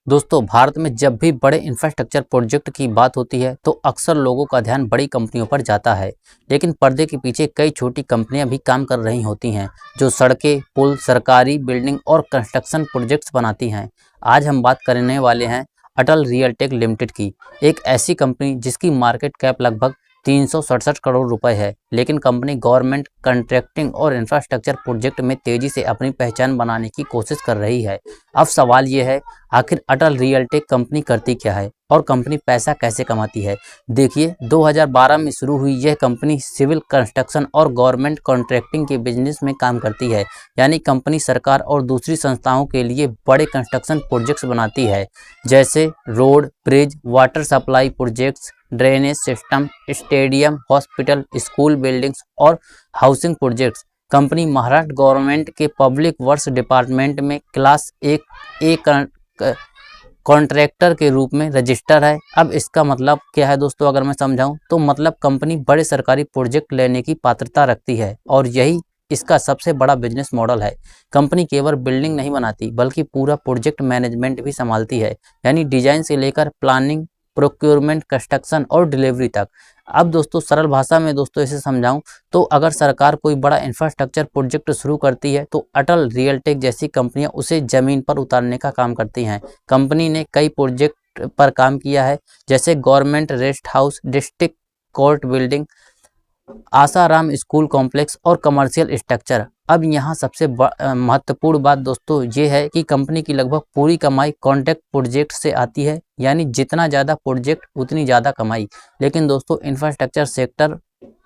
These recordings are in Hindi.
दोस्तों, भारत में जब भी बड़े इंफ्रास्ट्रक्चर प्रोजेक्ट की बात होती है तो अक्सर लोगों का ध्यान बड़ी कंपनियों पर जाता है। लेकिन पर्दे के पीछे कई छोटी कंपनियां भी काम कर रही होती हैं जो सड़कें, पुल, सरकारी बिल्डिंग और कंस्ट्रक्शन प्रोजेक्ट्स बनाती हैं। आज हम बात करने वाले हैं अटल रियलटेक लिमिटेड की, एक ऐसी कंपनी जिसकी मार्केट कैप लगभग 367 करोड़ रुपए है। लेकिन कंपनी गवर्नमेंट कॉन्ट्रैक्टिंग और इंफ्रास्ट्रक्चर प्रोजेक्ट में तेजी से अपनी पहचान बनाने की कोशिश कर रही है। अब सवाल ये है, आखिर अटल रियलटेक कंपनी करती क्या है और कंपनी पैसा कैसे कमाती है। देखिए, 2012 में शुरू हुई यह कंपनी सिविल कंस्ट्रक्शन और गवर्नमेंट कॉन्ट्रैक्टिंग के बिजनेस में काम करती है। यानी कंपनी सरकार और दूसरी संस्थाओं के लिए बड़े कंस्ट्रक्शन प्रोजेक्ट्स बनाती है, जैसे road, bridge, water supply projects, drainage system, stadium, hospital, school buildings और housing projects. Company Maharashtra government के पब्लिक वर्क्स डिपार्टमेंट में क्लास ए कॉन्ट्रैक्टर के रूप में रजिस्टर है। अब इसका मतलब क्या है दोस्तों, अगर मैं समझाऊं तो मतलब कंपनी बड़े सरकारी प्रोजेक्ट लेने की पात्रता रखती है और यही इसका सबसे बड़ा बिजनेस मॉडल है। कंपनी केवल बिल्डिंग नहीं बनाती बल्कि पूरा प्रोजेक्ट मैनेजमेंट भी संभालती है, यानी डिजाइन से लेकर प्लानिंग, प्रोक्योरमेंट, कंस्ट्रक्शन और डिलीवरी तक। अब दोस्तों सरल भाषा में दोस्तों इसे समझाऊं तो अगर सरकार कोई बड़ा इंफ्रास्ट्रक्चर प्रोजेक्ट शुरू करती है तो अटल रियलटेक जैसी कंपनियां उसे जमीन पर उतारने का काम करती हैं। कंपनी ने कई प्रोजेक्ट पर काम किया है, जैसे government rest house, district court building, Asaram school complex और कमर्शियल स्ट्रक्चर। अब यहाँ सबसे महत्वपूर्ण बात दोस्तों ये है कि कंपनी की लगभग पूरी कमाई कॉन्ट्रैक्ट प्रोजेक्ट से आती है, यानी जितना ज़्यादा प्रोजेक्ट उतनी ज़्यादा कमाई। लेकिन दोस्तों इंफ्रास्ट्रक्चर सेक्टर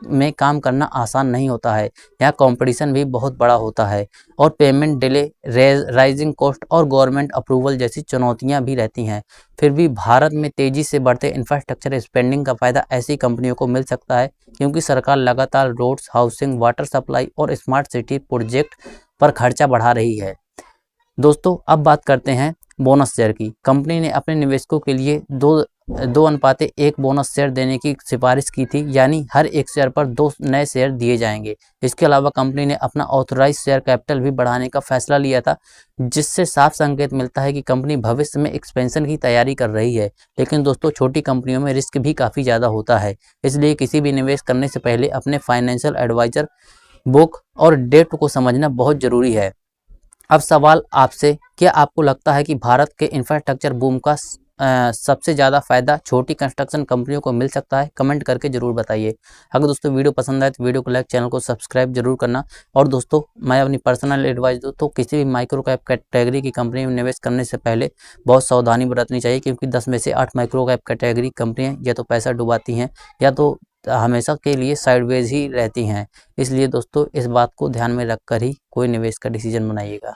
में काम करना आसान नहीं होता है, यहाँ कंपटीशन भी बहुत बड़ा होता है और पेमेंट डिले, राइजिंग कॉस्ट और गवर्नमेंट अप्रूवल जैसी चुनौतियां भी रहती हैं। फिर भी भारत में तेजी से बढ़ते इंफ्रास्ट्रक्चर स्पेंडिंग का फायदा ऐसी कंपनियों को मिल सकता है क्योंकि सरकार लगातार रोड्स, हाउसिंग, वाटर सप्लाई और स्मार्ट सिटी प्रोजेक्ट पर खर्चा बढ़ा रही है। दोस्तों अब बात करते हैं बोनस शेयर की। कंपनी ने अपने निवेशकों के लिए 2:1 बोनस शेयर देने की सिफारिश की थी, यानी हर एक शेयर पर 2 नए शेयर दिए जाएंगे। इसके अलावा कंपनी ने अपना ऑथराइज शेयर कैपिटल भी बढ़ाने का फैसला लिया था, जिससे साफ संकेत मिलता है कि कंपनी भविष्य में एक्सपेंशन की तैयारी कर रही है। लेकिन दोस्तों छोटी कंपनियों में रिस्क भी काफ़ी ज़्यादा होता है, इसलिए किसी भी निवेश करने से पहले अपने फाइनेंशियल एडवाइजर, बुक और डेट को समझना बहुत ज़रूरी है। अब सवाल आपसे, क्या आपको लगता है कि भारत के इंफ्रास्ट्रक्चर बूम का सबसे ज़्यादा फायदा छोटी कंस्ट्रक्शन कंपनियों को मिल सकता है? कमेंट करके जरूर बताइए। अगर दोस्तों वीडियो पसंद आए तो वीडियो को लाइक, चैनल को सब्सक्राइब जरूर करना। और दोस्तों मैं अपनी पर्सनल एडवाइस दूँ तो किसी भी माइक्रो कैप कैटेगरी की कंपनी में निवेश करने से पहले बहुत सावधानी बरतनी चाहिए, क्योंकि 10 में से 8 माइक्रो कैप कैटेगरी कंपनियाँ या तो पैसा डुबाती हैं या तो हमेशा के लिए साइडवेज ही रहती हैं। इसलिए दोस्तों इस बात को ध्यान में रखकर ही कोई निवेश का डिसीजन बनाइएगा।